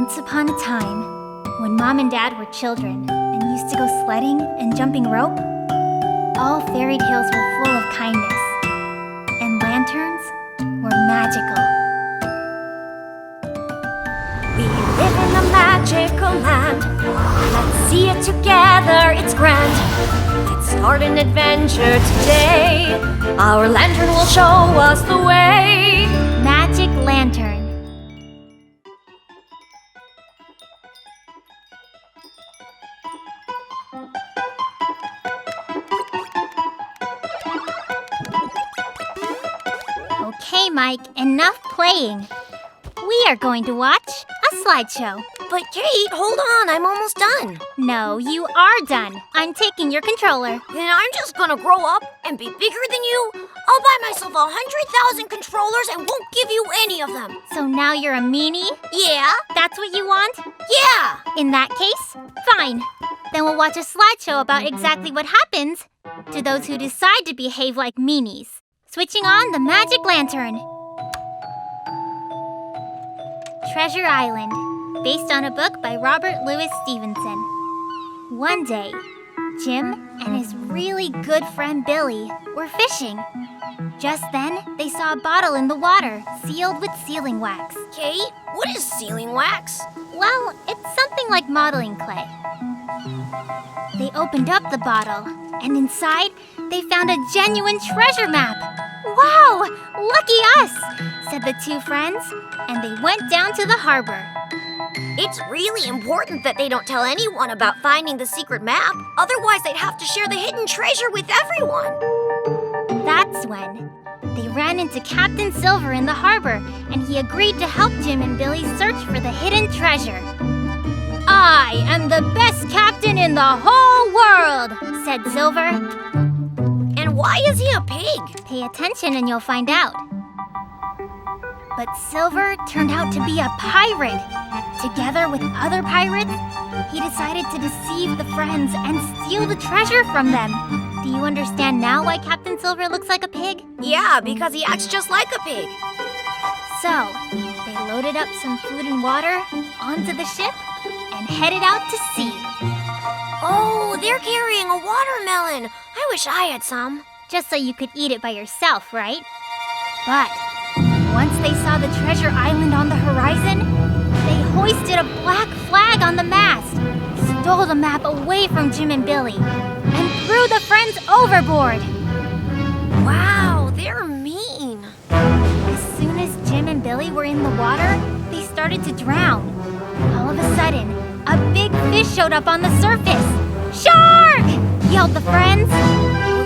Once upon a time, when Mom and Dad were children and used to go sledding and jumping rope, all fairy tales were full of kindness, and lanterns were magical. We live in a magical land. Let's see it together, it's grand. Let's start an adventure today. Our lantern will show us the way. Magic Lantern. Okay, Mike, enough playing. We are going to watch a slideshow. But Kate, hold on, I'm almost done. No, you are done. I'm taking your controller. Then I'm just gonna grow up and be bigger than you. I'll buy myself 100,000 controllers and won't give you any of them. So now you're a meanie? Yeah? That's what you want? Yeah! In that case, fine. Then we'll watch a slideshow about exactly what happens to those who decide to behave like meanies. Switching on the Magic Lantern. Treasure Island, based on a book by Robert Louis Stevenson. One day, Jim and his really good friend Billy were fishing. Just then, they saw a bottle in the water sealed with sealing wax. Kate, what is sealing wax? Well, it's something like modeling clay. They opened up the bottle, and inside, they found a genuine treasure map. Wow! Lucky us! Said the two friends, and they went down to the harbor. It's really important that they don't tell anyone about finding the secret map. Otherwise, they'd have to share the hidden treasure with everyone. That's when they ran into Captain Silver in the harbor, and he agreed to help Jim and Billy search for the hidden treasure. I am the best captain in the whole world, said Silver. And why is he a pig? Pay attention and you'll find out. But Silver turned out to be a pirate. Together with other pirates, he decided to deceive the friends and steal the treasure from them. Do you understand now why Captain Silver looks like a pig? Yeah, because he acts just like a pig. So, they loaded up some food and water onto the ship and headed out to sea. Oh, they're carrying a watermelon. I wish I had some. Just so you could eat it by yourself, right? But once they saw the treasure island on the horizon, they hoisted a black flag on the mast, stole the map away from Jim and Billy, and threw the friends overboard. Wow, they're mean. As soon as Jim and Billy were in the water, they started to drown. All of a sudden, a big fish showed up on the surface. Shark! Yelled the friends.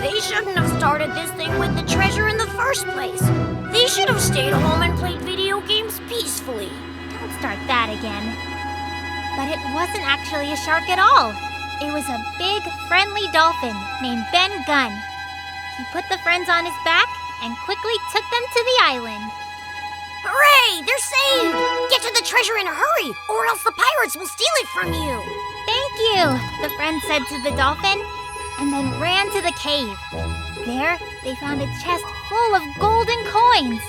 They shouldn't have started this thing with the treasure in the first place. They should have stayed home and played video games peacefully. Don't start that again. But it wasn't actually a shark at all. It was a big, friendly dolphin named Ben Gunn. He put the friends on his back and quickly took them to the island. Hooray! They're saved! Get to the treasure in a hurry, or else the pirates will steal it from you. Thank you, the friends said to the dolphin, and then ran to the cave. There, they found a chest full of golden coins.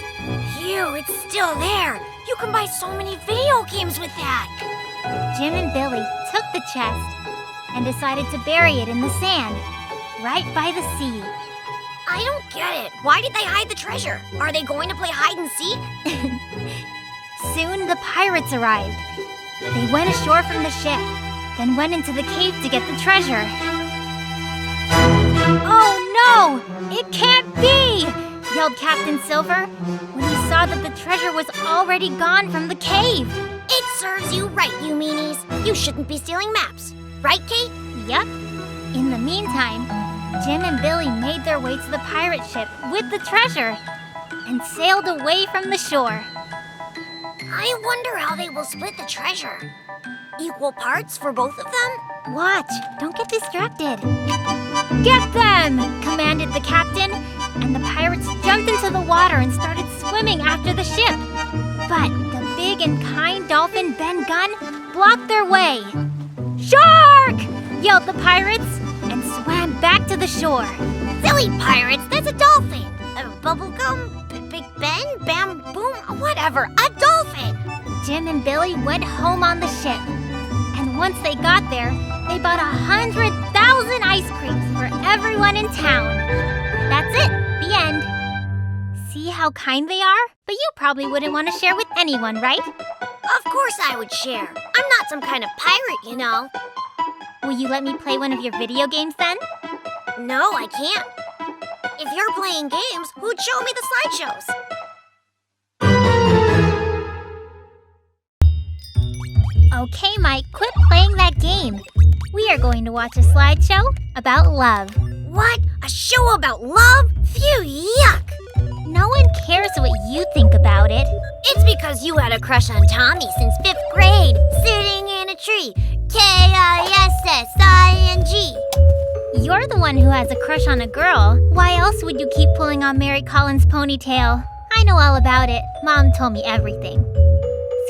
Phew, it's still there. You can buy so many video games with that. Jim and Billy took the chest and decided to bury it in the sand, right by the sea. I don't get it. Why did they hide the treasure? Are they going to play hide and seek? Soon the pirates arrived. They went ashore from the ship, then went into the cave to get the treasure. Oh no! It can't be! Yelled Captain Silver when he saw that the treasure was already gone from the cave. It serves you right, you meanies. You shouldn't be stealing maps. Right, Kate? Yup. In the meantime, Jim and Billy made their way to the pirate ship with the treasure and sailed away from the shore. I wonder how they will split the treasure. Equal parts for both of them? Watch, don't get distracted. Get them! Commanded the captain, and the pirates jumped into the water and started swimming after the ship. But the big and kind dolphin Ben Gunn blocked their way. Shark! Yelled the pirates and swam back to the shore. Silly pirates, that's a dolphin. Bubblegum, Big Ben, Bam Boom, whatever, a dolphin. Jim and Billy went home on the ship. And once they got there, they bought 100,000 ice creams for everyone in town. That's it, the end. See how kind they are? But you probably wouldn't want to share with anyone, right? Of course I would share. I'm not some kind of pirate, you know. Will you let me play one of your video games then? No, I can't. If you're playing games, who'd show me the slideshows? Okay, Mike, quit playing that game. We are going to watch a slideshow about love. What? A show about love? Phew, yuck! No one cares what you think about it. It's because you had a crush on Tommy since 5th grade, sitting in a tree. K-I-S-S-I-N-G. You're the one who has a crush on a girl. Why else would you keep pulling on Mary Collins' ponytail? I know all about it. Mom told me everything.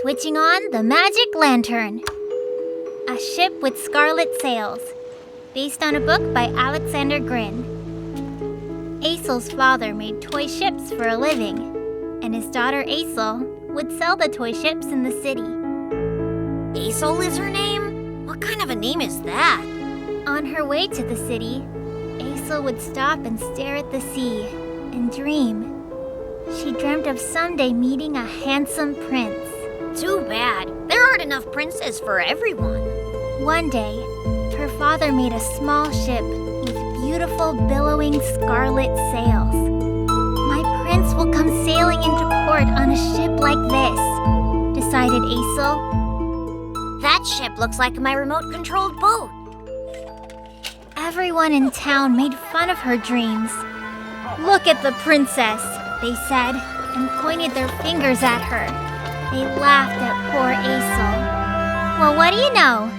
Switching on the magic lantern. A ship with scarlet sails. Based on a book by Alexander Grin. Aesel's father made toy ships for a living, and his daughter Aesel would sell the toy ships in the city. Aesel is her name? What kind of a name is that? On her way to the city, Aesel would stop and stare at the sea and dream. She dreamt of someday meeting a handsome prince. Too bad. There aren't enough princes for everyone. One day, her father made a small ship with beautiful billowing scarlet sails. My prince will come sailing into port on a ship like this, decided Aesel. That ship looks like my remote-controlled boat. Everyone in town made fun of her dreams. Look at the princess, they said, and pointed their fingers at her. They laughed at poor Aesel. Well, what do you know?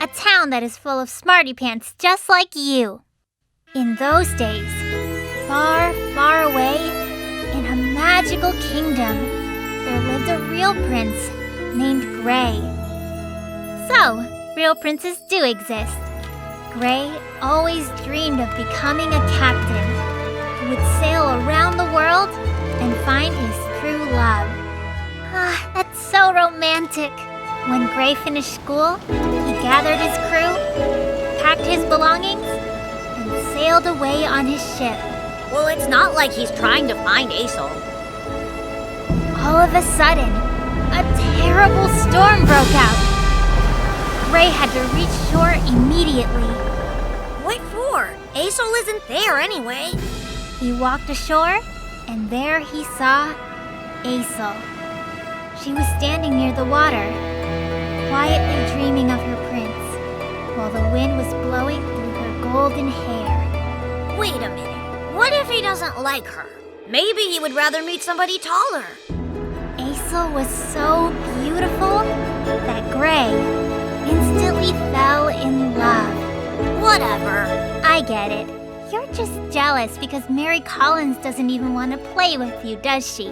A town that is full of smarty pants just like you. In those days, far, far away, in a magical kingdom, there lived a real prince named Gray. So, real princes do exist. Gray always dreamed of becoming a captain who would sail around the world and find his true love. Ah, that's so romantic. When Gray finished school, he gathered his crew, packed his belongings, and sailed away on his ship. Well, it's not like he's trying to find Aesel. All of a sudden, a terrible storm broke out. Gray had to reach shore immediately. What for? Aesel isn't there anyway. He walked ashore, and there he saw Aesel. She was standing near the water, quietly dreaming of her prince, while the wind was blowing through her golden hair. Wait a minute. What if he doesn't like her? Maybe he would rather meet somebody taller. Aesel was so beautiful that Gray instantly fell in love. Whatever. I get it. You're just jealous because Mary Collins doesn't even want to play with you, does she?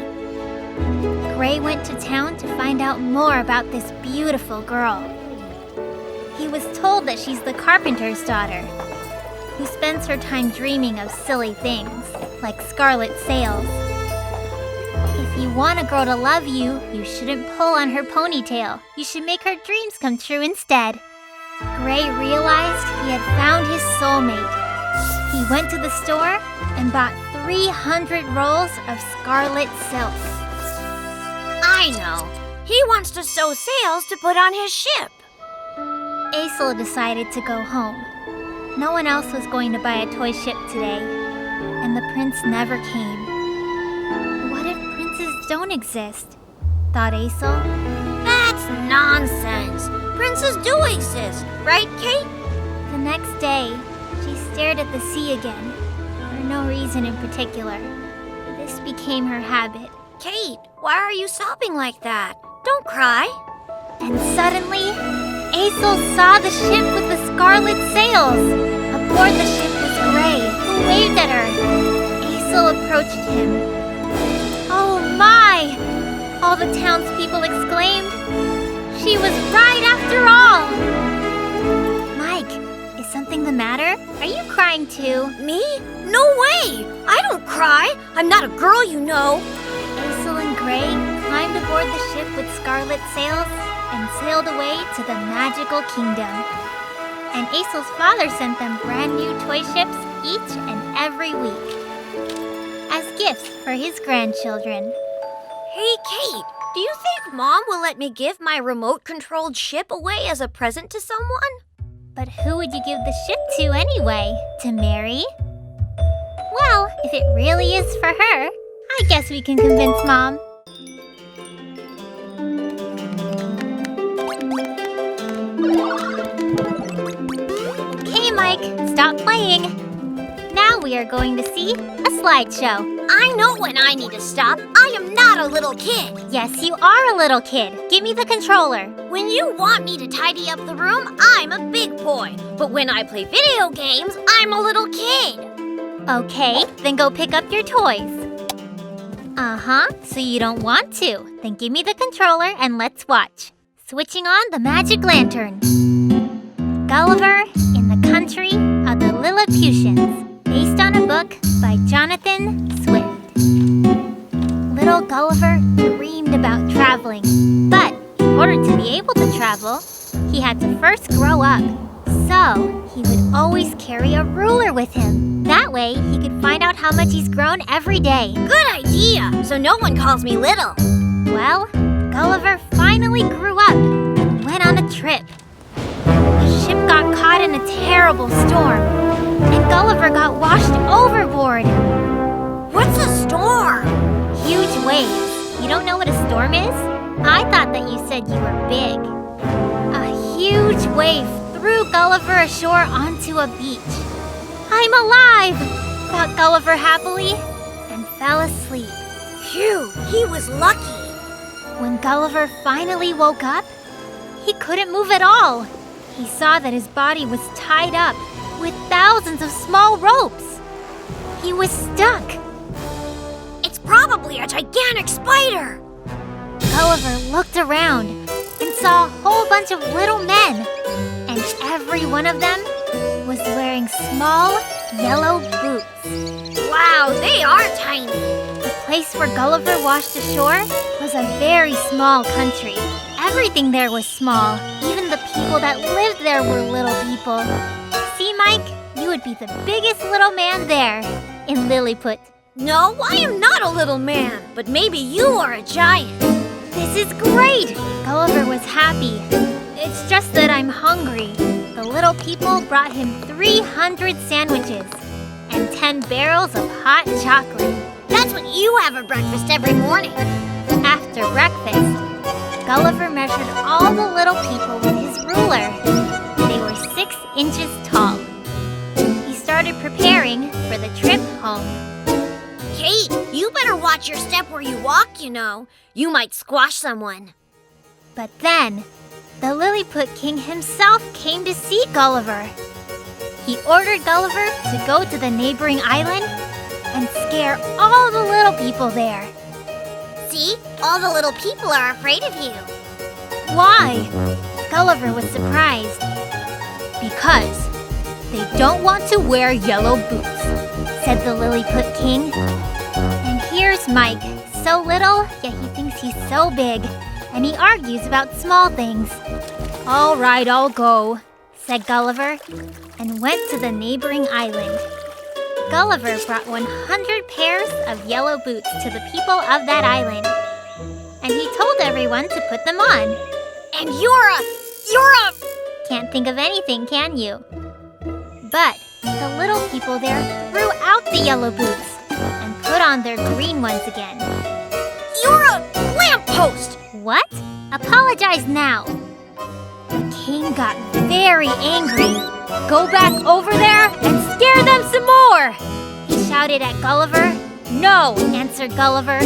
Gray went to town to find out more about this beautiful girl. He was told that she's the carpenter's daughter, who spends her time dreaming of silly things, like scarlet sails. If you want a girl to love you, you shouldn't pull on her ponytail. You should make her dreams come true instead. Gray realized he had found his soulmate. He went to the store and bought 300 rolls of scarlet silk. I know. He wants to sew sails to put on his ship. Aesel decided to go home. No one else was going to buy a toy ship today, and the prince never came. What if princes don't exist? Thought Aesel. That's nonsense. Princes do exist, right, Kate? The next day, she stared at the sea again, for no reason in particular. This became her habit. Kate, why are you sobbing like that? Don't cry. And suddenly, Aesel saw the ship with the scarlet sails. Aboard the ship was Gray, who waved at her. Aesel approached him. Oh my! All the townspeople exclaimed. She was right after all! Mike, is something the matter? Are you crying too? Me? No way! I don't cry. I'm not a girl, you know. Aesel and Gray climbed aboard the ship with scarlet sails and sailed away to the magical kingdom. And Aesel's father sent them brand new toy ships each and every week as gifts for his grandchildren. Hey, Kate, do you think Mom will let me give my remote-controlled ship away as a present to someone? But who would you give the ship to anyway? To Mary? Well, if it really is for her, I guess we can convince Mom. Okay, Mike, stop playing. Now we are going to see a slideshow. I know when I need to stop. I am not a little kid. Yes, you are a little kid. Give me the controller. When you want me to tidy up the room, I'm a big boy. But when I play video games, I'm a little kid. Okay, then go pick up your toys. So you don't want to. Then give me the controller and let's watch. Switching on the magic lantern. Gulliver in the country of the Lilliputians, based on a book by Jonathan Swift. Little Gulliver dreamed about traveling, but in order to be able to travel, he had to first grow up. So he would always carry a ruler with him. That way, he could find out how much he's grown every day. Good idea, so no one calls me little. Well, Gulliver finally grew up and went on a trip. The ship got caught in a terrible storm, and Gulliver got washed overboard. What's a storm? Huge waves. You don't know what a storm is? I thought that you said you were big. A huge wave threw Gulliver ashore onto a beach. I'm alive! Thought Gulliver happily, and fell asleep. Phew, he was lucky. When Gulliver finally woke up, he couldn't move at all. He saw that his body was tied up with thousands of small ropes. He was stuck. It's probably a gigantic spider. Gulliver looked around and saw a whole bunch of little men, and every one of them was wearing small yellow boots. Wow, they are tiny. The place where Gulliver washed ashore was a very small country. Everything there was small. Even the people that lived there were little people. See, Mike, you would be the biggest little man there in Lilliput. No, I am not a little man, but maybe you are a giant. This is great! Gulliver was happy. It's just that I'm hungry. The little people brought him 300 sandwiches and 10 barrels of hot chocolate. That's what you have for breakfast every morning. After breakfast, Gulliver measured all the little people with his ruler. They were 6 inches tall. He started preparing for the trip home. Kate, you better watch your step where you walk, you know. You might squash someone. But then, the Lilliput King himself came to see Gulliver. He ordered Gulliver to go to the neighboring island and scare all the little people there. See? All the little people are afraid of you. Why? Gulliver was surprised. Because they don't want to wear yellow boots, said the Lilliput King. And here's Mike, so little, yet he thinks he's so big, and he argues about small things. All right, I'll go, said Gulliver, and went to the neighboring island. Gulliver brought 100 pairs of yellow boots to the people of that island, and he told everyone to put them on. And you're a... Can't think of anything, can you? But the little people there threw out the yellow boots and put on their green ones again. You're a lamppost! What? Apologize now. The king got very angry. Go back over there and scare them some more! He shouted at Gulliver. No, answered Gulliver.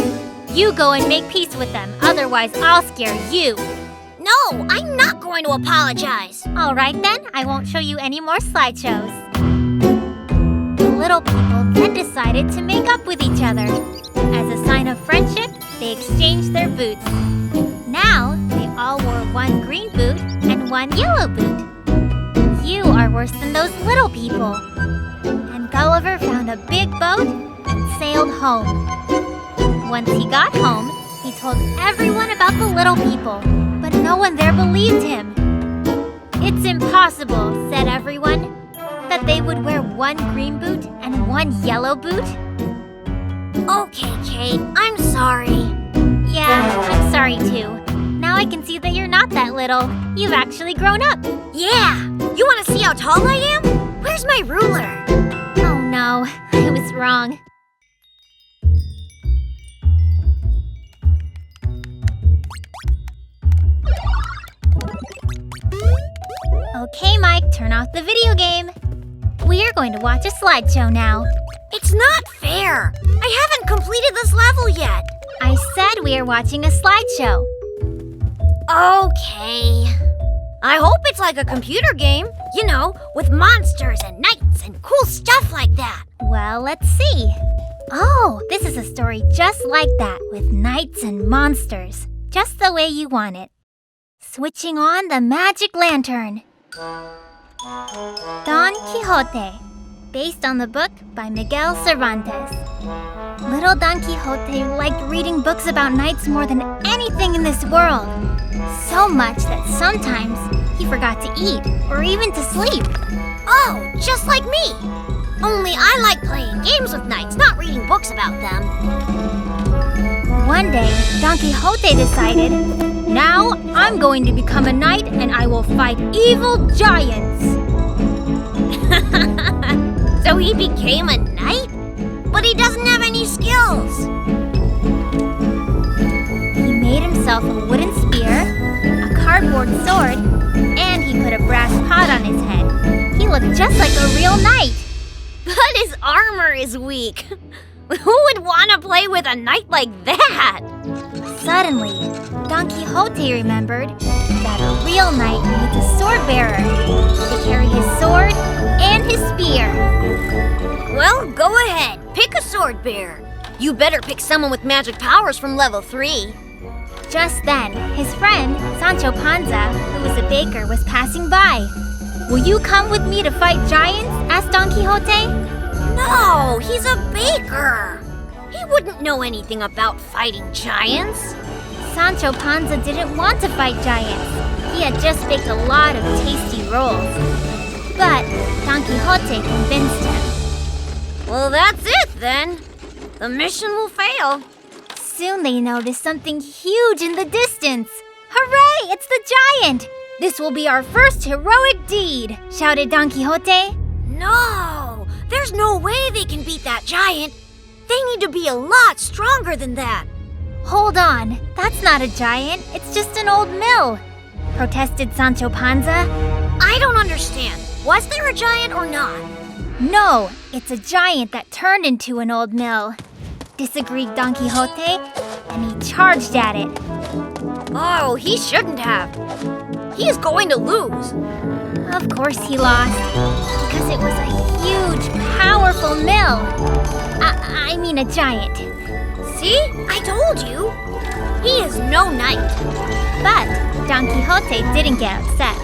You go and make peace with them, otherwise I'll scare you. No, I'm not going to apologize. All right then, I won't show you any more slideshows. The little people then decided to make up with each other. As a sign of friendship, they exchanged their boots. Now, they all wore one green boot and one yellow boot. You are worse than those little people. And Gulliver found a big boat and sailed home. Once he got home, he told everyone about the little people, but no one there believed him. "It's impossible," said everyone, "that they would wear one green boot and one yellow boot." Okay, Kate, I'm sorry. Yeah, I'm sorry too. Now I can see that you're not that little. You've actually grown up. Yeah! You want to see how tall I am? Where's my ruler? Oh no, I was wrong. Okay, Mike, turn off the video game. We are going to watch a slideshow now. It's not fair! I haven't completed this level yet. I said we are watching a slideshow. Okay. I hope it's like a computer game, you know, with monsters and knights and cool stuff like that. Well, let's see. Oh, this is a story just like that, with knights and monsters, just the way you want it. Switching on the magic lantern. Don Quixote, based on the book by Miguel Cervantes. Little Don Quixote liked reading books about knights more than anything in this world. So much that sometimes he forgot to eat or even to sleep. Oh, just like me. Only I like playing games with knights, not reading books about them. One day, Don Quixote decided, "Now I'm going to become a knight and I will fight evil giants." So he became a knight? But he doesn't have any skills. He made himself a wooden spear, a cardboard sword, and he put a brass pot on his head. He looked just like a real knight. But his armor is weak. Who would want to play with a knight like that? Suddenly, Don Quixote remembered that a real knight needs a sword bearer to carry his sword and his spear. Well, go ahead. Pick a sword bearer. You better pick someone with magic powers from level 3. Just then, his friend, Sancho Panza, who was a baker, was passing by. "Will you come with me to fight giants?" asked Don Quixote. No, he's a baker. He wouldn't know anything about fighting giants. Sancho Panza didn't want to fight giants. He had just baked a lot of tasty rolls. But Don Quixote convinced him. Well, that's it then. The mission will fail. Soon they noticed something huge in the distance. "Hooray! It's the giant! This will be our first heroic deed!" shouted Don Quixote. No, there's no way they can beat that giant. They need to be a lot stronger than that. "Hold on, that's not a giant, it's just an old mill," protested Sancho Panza. I don't understand. Was there a giant or not? "No, it's a giant that turned into an old mill," disagreed Don Quixote, and he charged at it. Oh, he shouldn't have. He is going to lose. Of course he lost, because it was a huge, powerful mill. I mean a giant. See? I told you. He is no knight. But Don Quixote didn't get upset.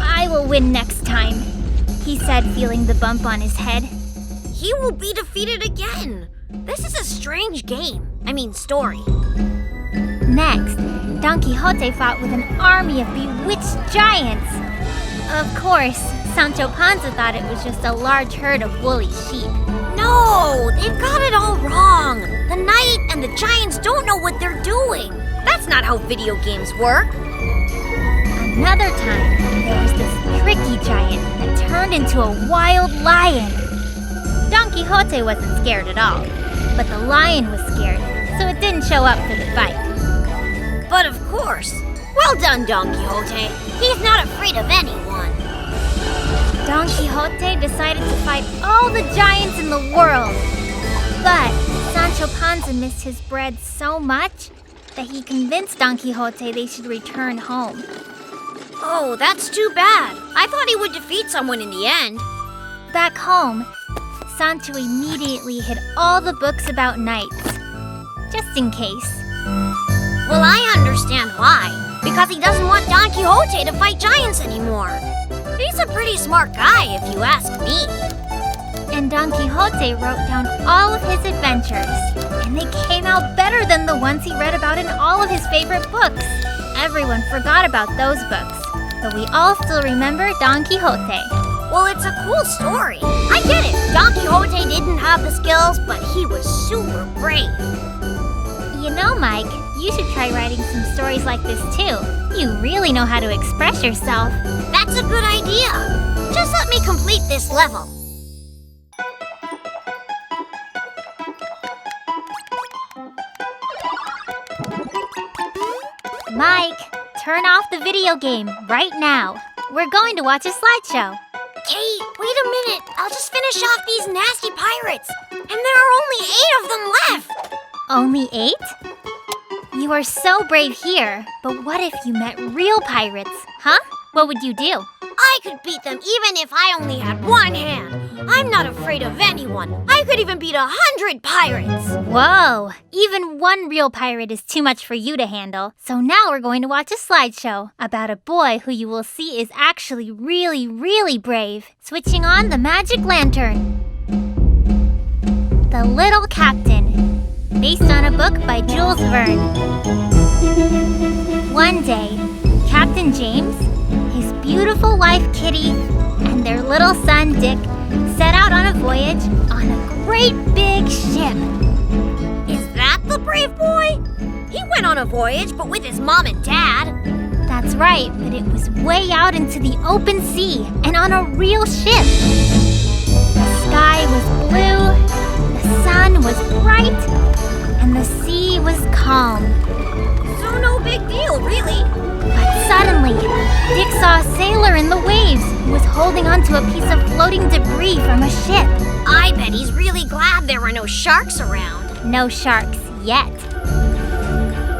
"I will win next time," he said, feeling the bump on his head. He will be defeated again. This is a strange game. Story. Next, Don Quixote fought with an army of bewitched giants. Of course, Sancho Panza thought it was just a large herd of woolly sheep. No, they've got it all wrong. The knight and the giants don't know what they're doing. That's not how video games work. Another time, there was this tricky giant that turned into a wild lion. Don Quixote wasn't scared at all, but the lion was scared, so it didn't show up for the fight. But of course. Well done, Don Quixote. He's not afraid of anyone. Don Quixote decided to fight all the giants in the world. But Sancho Panza missed his bread so much that he convinced Don Quixote they should return home. Oh, that's too bad. I thought he would defeat someone in the end. Back home, Sancho immediately hid all the books about knights, just in case. Well, I understand why. Because he doesn't want Don Quixote to fight giants anymore. He's a pretty smart guy, if you ask me. And Don Quixote wrote down all of his adventures and they came out better than the ones he read about in all of his favorite books. Everyone forgot about those books, but we all still remember Don Quixote. Well, it's a cool story. I get it. Don Quixote didn't have the skills, but he was super brave. You know, Mike, you should try writing some stories like this too. You really know how to express yourself. That's a good idea. Just let me complete this level. Mike, turn off the video game right now. We're going to watch a slideshow. Hey, wait a minute. I'll just finish off these nasty pirates. And there are only 8 of them left. Only 8? You are so brave here, but what if you met real pirates, huh? What would you do? I could beat them even if I only had one hand. I'm not afraid of anyone. I could even beat 100 pirates. Whoa! Even one real pirate is too much for you to handle. So now we're going to watch a slideshow about a boy who you will see is actually really, really brave. Switching on the magic lantern. The Little Captain, based on a book by Jules Verne. One day, Captain James, his beautiful wife Kitty, and their little son Dick set out on a voyage on a great big ship. Is that the brave boy? He went on a voyage, but with his mom and dad. That's right, but it was way out into the open sea and on a real ship. The sky was blue, the sun was bright, and the sea was calm. So no big deal, really. But suddenly, Dick saw a sailor in the waves who was holding onto a piece of floating debris from a ship. I bet he's really glad there were no sharks around. No sharks yet.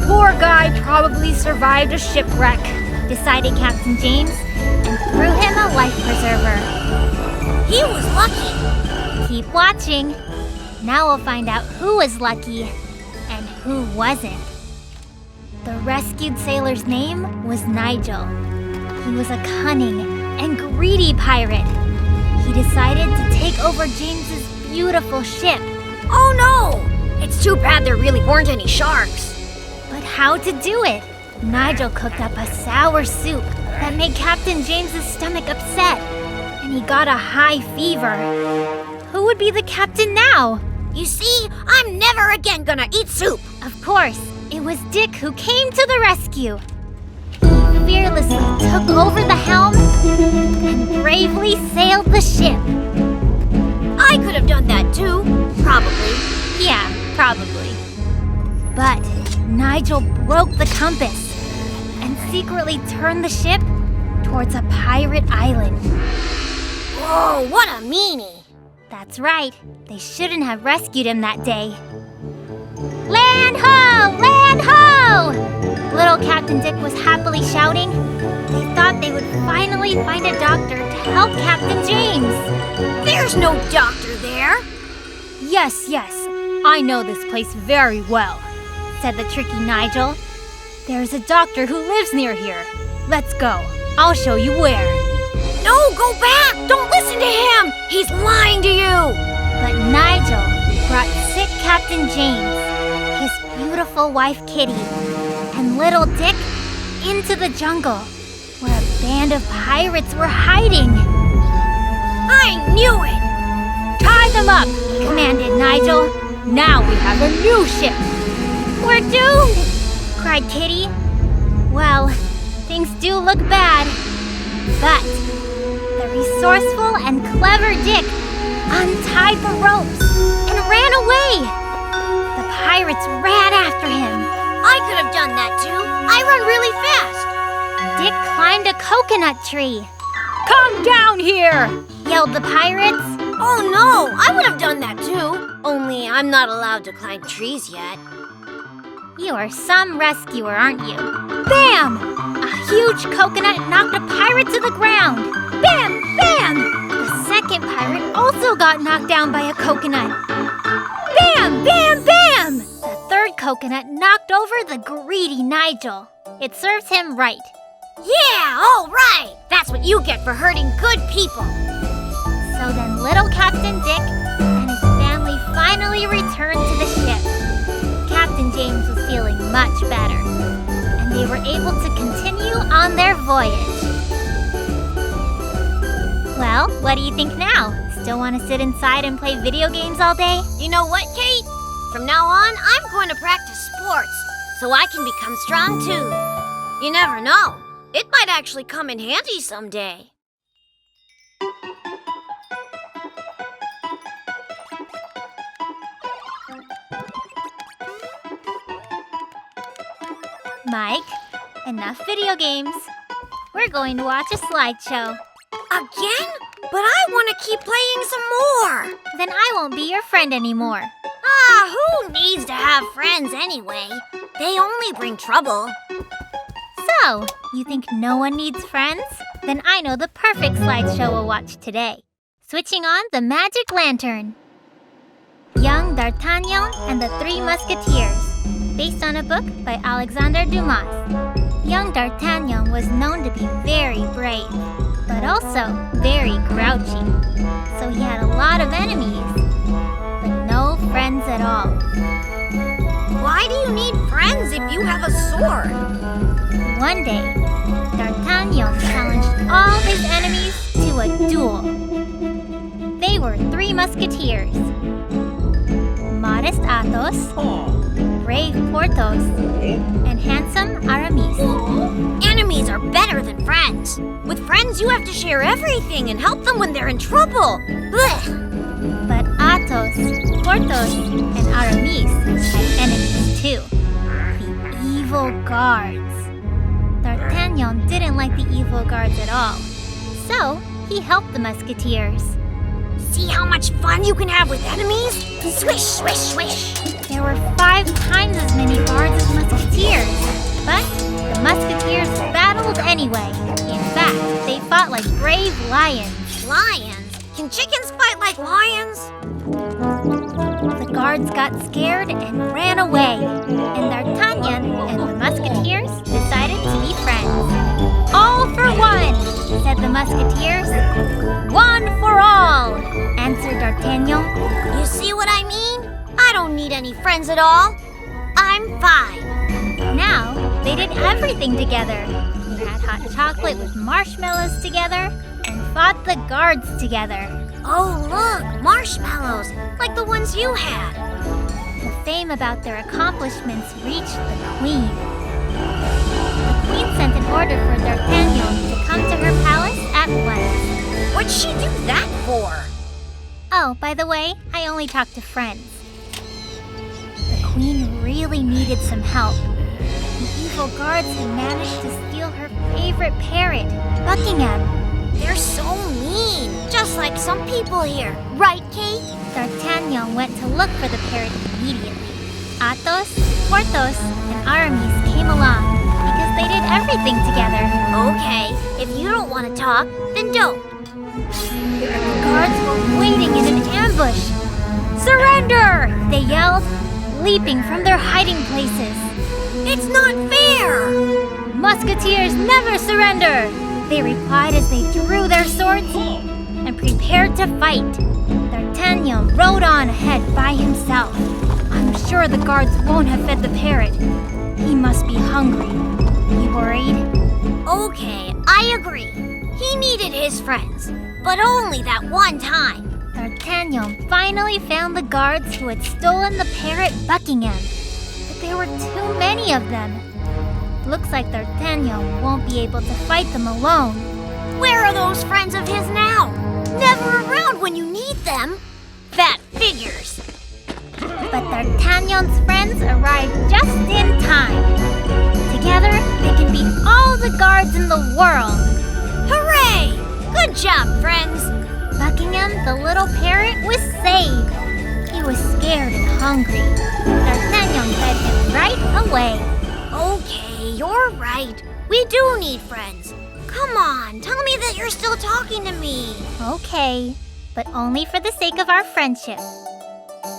Poor guy probably survived a shipwreck, Decided Captain James, and threw him a life preserver. He was lucky. Keep watching. Now we'll find out who was lucky and who wasn't. The rescued sailor's name was Nigel. He was a cunning and greedy pirate. He decided to take over James's beautiful ship. Oh no! It's too bad there really weren't any sharks. But how to do it? Nigel cooked up a sour soup that made Captain James's stomach upset, and he got a high fever. Who would be the captain now? You see, I'm never again gonna eat soup. Of course, it was Dick who came to the rescue. He fearlessly took over the helm and bravely sailed the ship. I could have done that too, probably. Yeah, probably. But Nigel broke the compass and secretly turned the ship towards a pirate island. Whoa, what a meanie. That's right. They shouldn't have rescued him that day. Land ho! Land ho! Little Captain Dick was happily shouting. They thought they would finally find a doctor to help Captain James. There's no doctor there. Yes, I know this place very well, said the tricky Nigel. There's a doctor who lives near here. Let's go. I'll show you where. No, go back! Don't listen to him! He's lying to you! But Nigel brought sick Captain James, his beautiful wife Kitty, and little Dick into the jungle, where a band of pirates were hiding. I knew it! Tie them up, commanded Nigel. Now we have a new ship. We're doomed, cried Kitty. Well, things do look bad, but the resourceful and clever Dick untied the ropes and ran away. The pirates ran after him. I could have done that too. I run really fast. Dick climbed a coconut tree. Come down here! Yelled the pirates. Oh no, I would have done that too. Only I'm not allowed to climb trees yet. You are some rescuer, aren't you? Bam! A huge coconut knocked a pirate to the ground. Bam! Bam! The second pirate also got knocked down by a coconut. Bam! Bam! Bam! The third coconut knocked over the greedy Nigel. It serves him right. Yeah, all right. That's what you get for hurting good people. So then little Captain Dick and his family finally returned to the ship. Captain James was feeling much better, and they were able to continue on their voyage. Well, what do you think now? Still want to sit inside and play video games all day? You know what, Kate? From now on, I'm going to practice sports so I can become strong too. You never know. It might actually come in handy someday. Mike, enough video games. We're going to watch a slideshow. Again? But I want to keep playing some more. Then I won't be your friend anymore. Who needs to have friends anyway? They only bring trouble. So, you think no one needs friends? Then I know the perfect slideshow we'll watch today. Switching on the magic lantern. Young D'Artagnan and the Three Musketeers, based on a book by Alexandre Dumas. Young D'Artagnan was known to be very brave, but also very grouchy. So he had a lot of enemies, but no friends at all. Why do you need friends if you have a sword? One day, D'Artagnan challenged all his enemies to a duel. They were three musketeers. Modest Athos, brave Porthos, and handsome Aramis. Enemies are better than friends. With friends, you have to share everything and help them when they're in trouble. Blech. But Athos, Porthos, and Aramis had enemies too. The evil guards. D'Artagnan didn't like the evil guards at all, so he helped the musketeers. See how much fun you can have with enemies? Swish, swish, swish. There were 5 times as many guards as musketeers, but the musketeers battled anyway. In fact, they fought like brave lions. Lions? Can chickens fight like lions? The guards got scared and ran away, and D'Artagnan and the musketeers decided to be friends. All for one, said the musketeers. One for all, answered D'Artagnan. You see what I mean? I don't need any friends at all. I'm fine. Now, they did everything together. They had hot chocolate with marshmallows together and fought the guards together. Oh, look, marshmallows, like the ones you had. The fame about their accomplishments reached the Queen. The Queen sent an order for D'Artagnan to come to her palace at once. What'd she do that for? Oh, by the way, I only talk to friends. The Queen really needed some help. The evil guards had managed to steal her favorite parrot, Buckingham. They're so mean, just like some people here. Right, Kate? D'Artagnan went to look for the parrot immediately. Athos, Porthos, and Aramis came along because they did everything together. Okay, if you don't want to talk, then don't. The guards were waiting in an ambush. Surrender! They yelled, leaping from their hiding places. It's not fair! Musketeers never surrender! They replied as they drew their swords and prepared to fight. D'Artagnan rode on ahead by himself. I'm sure the guards won't have fed the parrot. He must be hungry. You worried? Okay, I agree. He needed his friends, but only that one time. D'Artagnan finally found the guards who had stolen the parrot Buckingham. But there were too many of them. Looks like D'Artagnan won't be able to fight them alone. Where are those friends of his now? Never around when you need them. That figures. But D'Artagnan's friends arrived just in time. Together, they can beat all the guards in the world. Hooray! Good job, friends. Buckingham, the little parrot, was saved. He was scared and hungry. D'Artagnan fed him right away. Okay, you're right. We do need friends. Come on, tell me that you're still talking to me. Okay, but only for the sake of our friendship.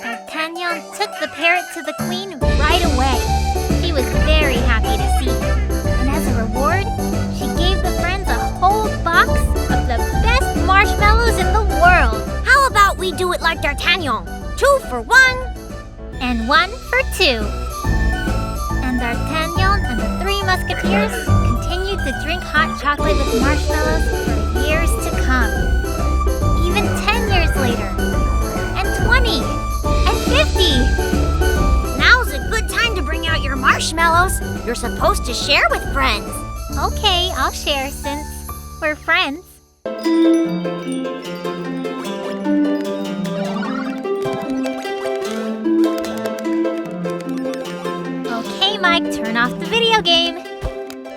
D'Artagnan took the parrot to the Queen right away. She was very happy to see him. And as a reward, she gave the friends a whole box of the best marshmallows in the world. How about we do it like D'Artagnan? 2 for 1. And 1 for 2. musketeers continued to drink hot chocolate with marshmallows for years to come. Even 10 years later, and 20, and 50. Now's a good time to bring out your marshmallows. You're supposed to share with friends. Okay, I'll share since we're friends. Okay, Mike, turn off the video game.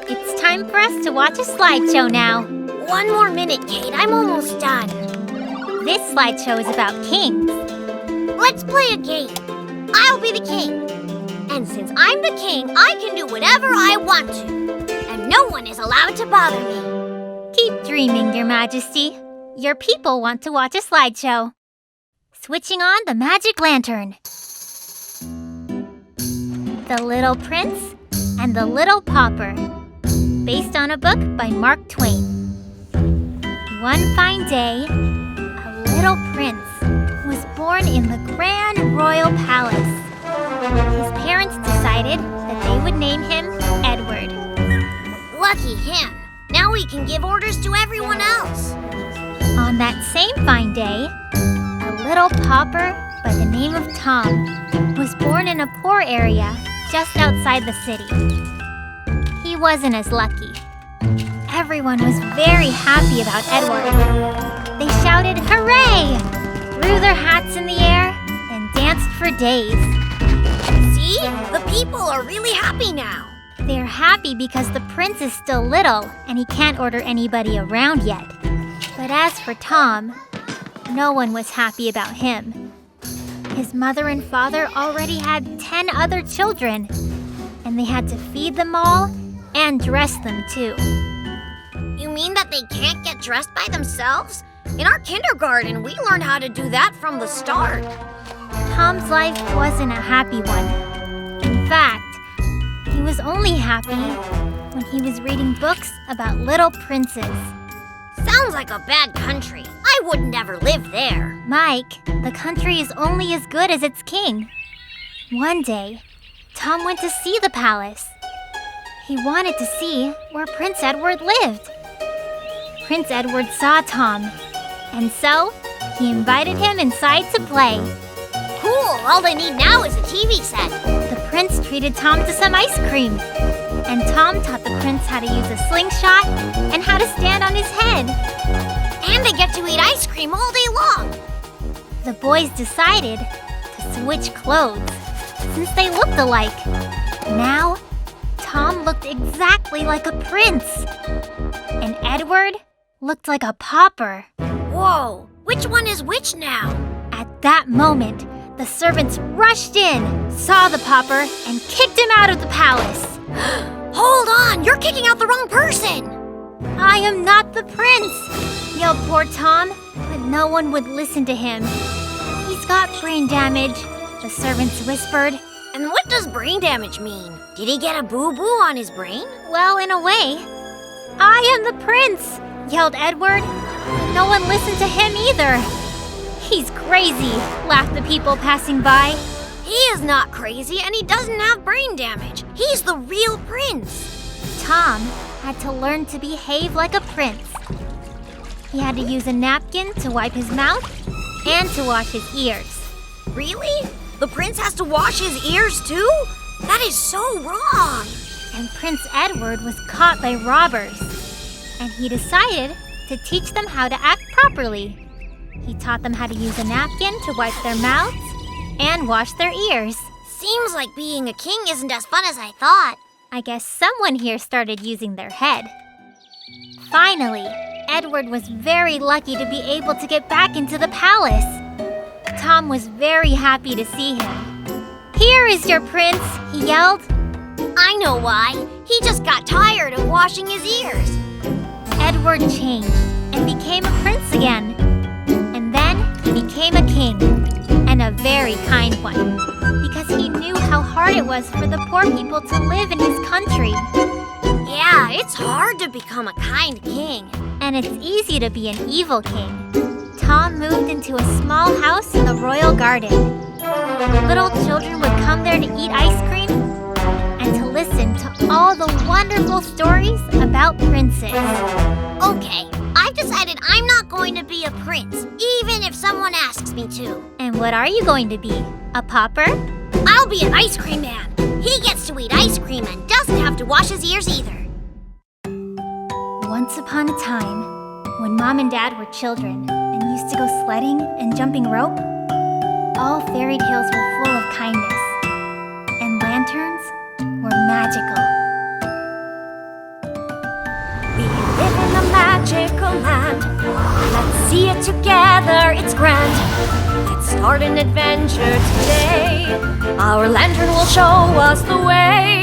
It's time for us to watch a slideshow now. 1 more minute, Kate. I'm almost done. This slideshow is about kings. Let's play a game. I'll be the king. And since I'm the king, I can do whatever I want to. And no one is allowed to bother me. Keep dreaming, Your Majesty. Your people want to watch a slideshow. Switching on the magic lantern. The Little Prince and the Little Pauper. Based on a book by Mark Twain. One fine day, a little prince was born in the grand royal palace. His parents decided that they would name him Edward. Lucky him. Now he can give orders to everyone else. On that same fine day, a little pauper by the name of Tom was born in a poor area just outside the city. He wasn't as lucky. Everyone was very happy about Edward. They shouted, "Hooray!" threw their hats in the air, and danced for days. See? The people are really happy now. They're happy because the prince is still little and he can't order anybody around yet. But as for Tom, no one was happy about him. His mother and father already had 10 other children, and they had to feed them all and dress them too. You mean that they can't get dressed by themselves? In our kindergarten, we learned how to do that from the start. Tom's life wasn't a happy one. In fact, he was only happy when he was reading books about little princes. Sounds like a bad country. I would never live there. Mike, the country is only as good as its king. One day, Tom went to see the palace. He wanted to see where Prince Edward lived. Prince Edward saw Tom, and so he invited him inside to play. Cool, all they need now is a TV set. The prince treated Tom to some ice cream, and Tom taught the prince how to use a slingshot and how to stand on his head. And they get to eat ice cream all day long. The boys decided to switch clothes, since they looked alike. Now, Tom looked exactly like a prince, and Edward looked like a pauper. Whoa, which one is which now? At that moment, the servants rushed in, saw the pauper, and kicked him out of the palace. Hold on, you're kicking out the wrong person. "I am not the prince," yelled poor Tom, but no one would listen to him. "He's got brain damage," the servants whispered. And what does brain damage mean? Did he get a boo-boo on his brain? "Well, in a way." "I am the prince," yelled Edward, but no one listened to him either. "He's crazy," laughed the people passing by. He is not crazy and he doesn't have brain damage. He's the real prince. Tom had to learn to behave like a prince. He had to use a napkin to wipe his mouth and to wash his ears. Really? The prince has to wash his ears too? That is so wrong. And Prince Edward was caught by robbers, and he decided to teach them how to act properly. He taught them how to use a napkin to wipe their mouths and wash their ears. Seems like being a king isn't as fun as I thought. I guess someone here started using their head. Finally, Edward was very lucky to be able to get back into the palace. Tom was very happy to see him. "Here is your prince," he yelled. I know why. He just got tired of washing his ears. Edward changed and became a prince again. And then he became a king, and a very kind one, because he knew how hard it was for the poor people to live in his country. Yeah, it's hard to become a kind king. And it's easy to be an evil king. Tom moved into a small house in the royal garden. Little children would come there to eat ice cream and to listen listen to all the wonderful stories about princes. Okay, I've decided I'm not going to be a prince, even if someone asks me to. And what are you going to be? A pauper? I'll be an ice cream man. He gets to eat ice cream and doesn't have to wash his ears either. Once upon a time, when Mom and Dad were children and used to go sledding and jumping rope, all fairy tales were full of kindness, and lanterns were magical. We live in a magical land. Let's see it together, it's grand. Let's start an adventure today. Our lantern will show us the way.